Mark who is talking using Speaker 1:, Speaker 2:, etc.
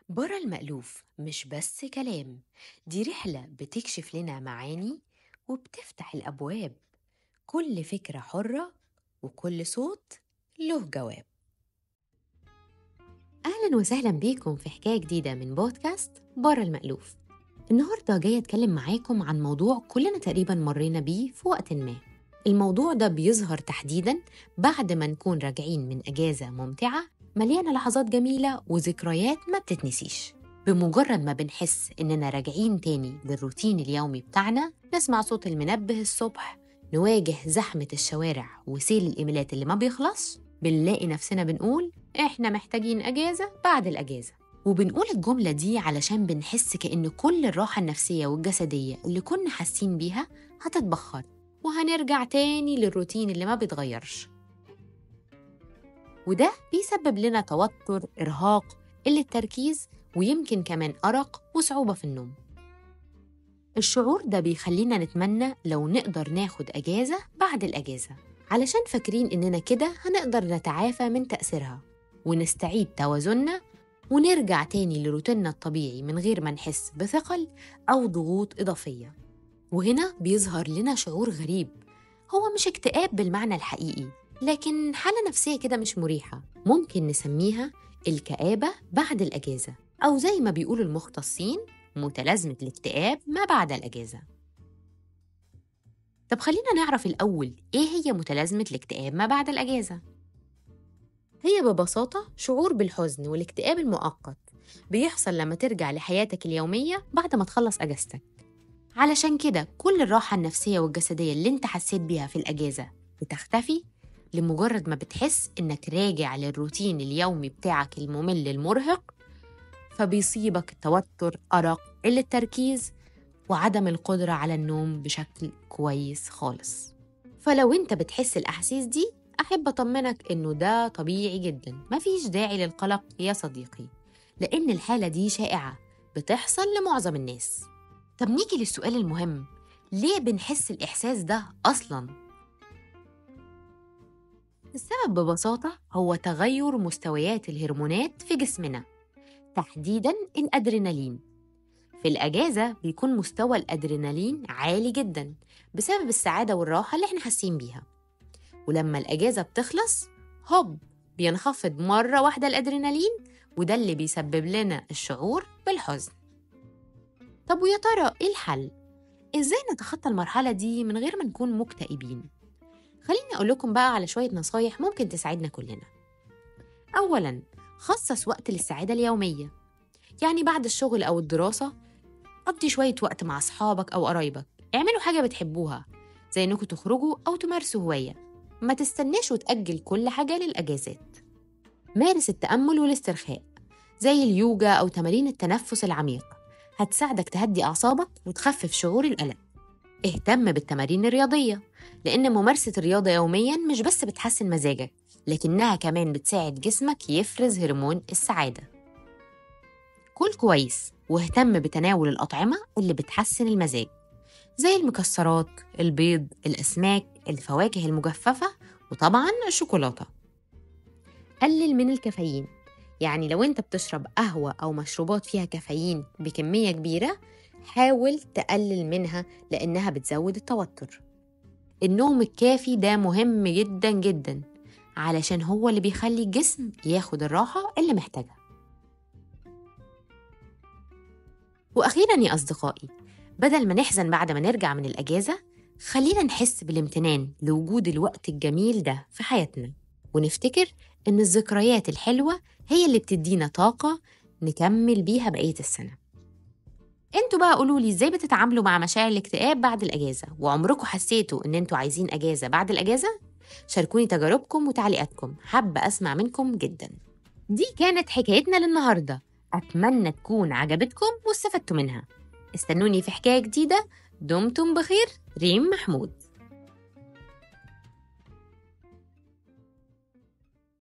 Speaker 1: برا المألوف مش بس كلام، دي رحلة بتكشف لنا معاني وبتفتح الأبواب. كل فكرة حرة وكل صوت له جواب. أهلا وسهلا بيكم في حكاية جديدة من بودكاست برا المألوف. النهاردة جاية أتكلم معاكم عن موضوع كلنا تقريبا مرينا بيه في وقت ما. الموضوع ده بيظهر تحديدا بعد ما نكون راجعين من أجازة ممتعة مليانة لحظات جميلة وذكريات ما بتتنسيش. بمجرد ما بنحس إننا راجعين تاني للروتين اليومي بتاعنا، نسمع صوت المنبه الصبح، نواجه زحمة الشوارع وسيل الإيميلات اللي ما بيخلص، بنلاقي نفسنا بنقول إحنا محتاجين أجازة بعد الأجازة. وبنقول الجملة دي علشان بنحس كأن كل الراحة النفسية والجسدية اللي كنا حاسين بيها هتتبخر، وهنرجع تاني للروتين اللي ما بيتغيرش. وده بيسبب لنا توتر، إرهاق، قلة تركيز، ويمكن كمان أرق وصعوبة في النوم. الشعور ده بيخلينا نتمنى لو نقدر ناخد أجازة بعد الأجازة، علشان فاكرين إننا كده هنقدر نتعافى من تأثيرها ونستعيد توازننا ونرجع تاني لروتيننا الطبيعي من غير ما نحس بثقل أو ضغوط إضافية. وهنا بيظهر لنا شعور غريب، هو مش اكتئاب بالمعنى الحقيقي، لكن حالة نفسية كده مش مريحة، ممكن نسميها الكآبة بعد الأجازة، أو زي ما بيقولوا المختصين متلازمة الاكتئاب ما بعد الأجازة. طب خلينا نعرف الأول إيه هي متلازمة الاكتئاب ما بعد الأجازة. هي ببساطة شعور بالحزن والاكتئاب المؤقت بيحصل لما ترجع لحياتك اليومية بعد ما تخلص أجازتك. علشان كده كل الراحة النفسية والجسدية اللي انت حسيت بيها في الأجازة بتختفي لمجرد ما بتحس إنك راجع للروتين اليومي بتاعك الممل المرهق، فبيصيبك توتر، أرق، قلة تركيز، وعدم القدرة على النوم بشكل كويس خالص. فلو انت بتحس الأحاسيس دي، أحب أطمنك إنه ده طبيعي جدا، مفيش داعي للقلق يا صديقي، لأن الحالة دي شائعة بتحصل لمعظم الناس. طب نيجي للسؤال المهم، ليه بنحس الإحساس ده أصلاً؟ السبب ببساطة هو تغير مستويات الهرمونات في جسمنا، تحديداً الأدرينالين. في الأجازة بيكون مستوى الأدرينالين عالي جداً بسبب السعادة والراحة اللي احنا حاسين بيها، ولما الأجازة بتخلص هوب بينخفض مرة واحدة الأدرينالين، وده اللي بيسبب لنا الشعور بالحزن. طب ويا ترى إيه الحل؟ إزاي نتخطى المرحلة دي من غير ما نكون مكتئبين؟ خليني أقول لكم بقى على شوية نصايح ممكن تساعدنا كلنا. أولاً، خصص وقت للسعادة اليومية، يعني بعد الشغل أو الدراسة قضي شوية وقت مع أصحابك أو قرايبك، اعملوا حاجة بتحبوها زي إنكم تخرجوا أو تمارسوا هواية، ما تستناش وتأجل كل حاجة للأجازات. مارس التأمل والاسترخاء زي اليوجا أو تمارين التنفس العميق، هتساعدك تهدي أعصابك وتخفف شعور القلق. اهتم بالتمارين الرياضية، لأن ممارسة الرياضة يومياً مش بس بتحسن مزاجك، لكنها كمان بتساعد جسمك يفرز هرمون السعادة. كل كويس واهتم بتناول الأطعمة اللي بتحسن المزاج زي المكسرات، البيض، الأسماك، الفواكه المجففة، وطبعاً الشوكولاتة. قلل من الكافيين، يعني لو انت بتشرب قهوة أو مشروبات فيها كافيين بكمية كبيرة، حاول تقلل منها لأنها بتزود التوتر. النوم الكافي ده مهم جدا جدا، علشان هو اللي بيخلي الجسم ياخد الراحة اللي محتاجها. وأخيرا يا أصدقائي، بدل ما نحزن بعد ما نرجع من الأجازة، خلينا نحس بالامتنان لوجود الوقت الجميل ده في حياتنا، ونفتكر إن الذكريات الحلوة هي اللي بتدينا طاقة نكمل بيها بقية السنة. انتوا بقى قولولي ازاي بتتعاملوا مع مشاعر الاكتئاب بعد الأجازة، وعمركم حسيتوا ان انتوا عايزين أجازة بعد الأجازة؟ شاركوني تجاربكم وتعليقاتكم، حابة أسمع منكم جدا. دي كانت حكايتنا للنهاردة، أتمنى تكون عجبتكم واستفدتوا منها. استنوني في حكاية جديدة. دمتم بخير. ريم محمود.